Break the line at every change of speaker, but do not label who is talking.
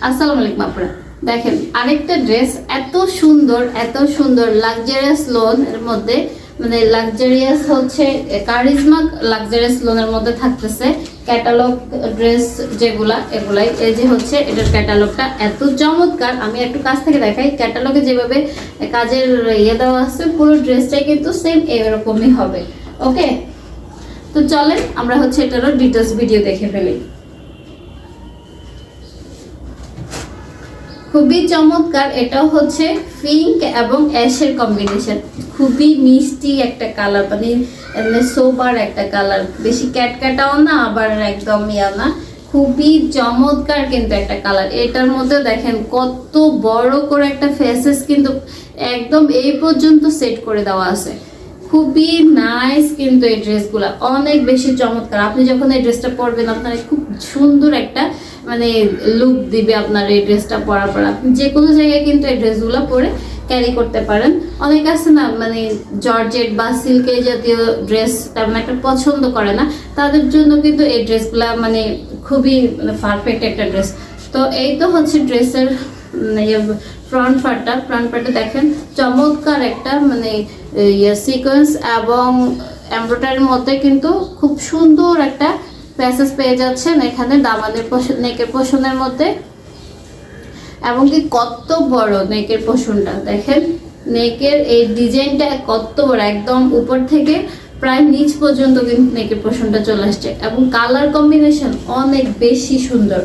আসসালামু আলাইকুম আপুরা। দেখেন আরেকটা ড্রেস এত সুন্দর লাক্সারিয়াস লোন এর মধ্যে, মানে লাক্সারিয়াস হচ্ছে কারিজমা লাক্সারিয়াস লোনের মধ্যে থাকতেছে ক্যাটালগ ড্রেস এগুলাই এই যে হচ্ছে এটার ক্যাটালগটা এত চমৎকার। আমি একটু কাছ থেকে দেখাই। ক্যাটালগে যেভাবে কাজের দেওয়া আছে পুরো ড্রেসটাই কিন্তু সেম এরকমই হবে। ওকে, তো চলেন আমরা হচ্ছে এটারও ডিটেলস ভিডিও দেখে ফেলি। খুবই চমৎকার। এটাও হচ্ছে পিঙ্ক এবং অ্যাশের কম্বিনেশন, খুবই মিষ্টি একটা কালার, মানে সোবার একটা কালার, বেশি ক্যাটক্যাটাও না আবার একদম না, খুবই চমৎকার কিন্তু একটা কালার। এটার মধ্যে দেখেন কত বড় করে একটা ফেসেস কিন্তু একদম এই পর্যন্ত সেট করে দেওয়া আছে। খুবই নাইস কিন্তু এই ড্রেসগুলো অনেক বেশি চমৎকার। আপনি যখন এই ড্রেসটা পরবেন আপনার খুব সুন্দর একটা মানে লুক দিবে আপনার এই ড্রেসটা পরার পর। আপনি যে কোনো জায়গায় কিন্তু এই ড্রেসগুলো পরে ক্যারি করতে পারেন। অনেক আছে না মানে জর্জেট বা সিল্কের জাতীয় ড্রেস তেমন একটা পছন্দ করে না, তাদের জন্য কিন্তু এই ড্রেসগুলো মানে খুবই পারফেক্ট একটা ড্রেস। তো এই তো হচ্ছে ড্রেসের ফ্রন্ট পার্টটা দেখেন চমৎকার একটা মানে সিকোয়েন্স এবং এমব্রয়ডারির মধ্যে কিন্তু খুব সুন্দর একটা প্যাসেজ পেয়ে যাচ্ছেন এখানে দামানের নেকের পোর্শনের মধ্যে। এবং কি কত বড় নেকের পোর্শনটা দেখেন, নেকের এই ডিজাইনটা কত বড়, একদম উপর থেকে প্রায় নিচ পর্যন্ত কিন্তু নেকের পোর্শনটা চলে আসছে এবং কালার কম্বিনেশন অনেক বেশি সুন্দর।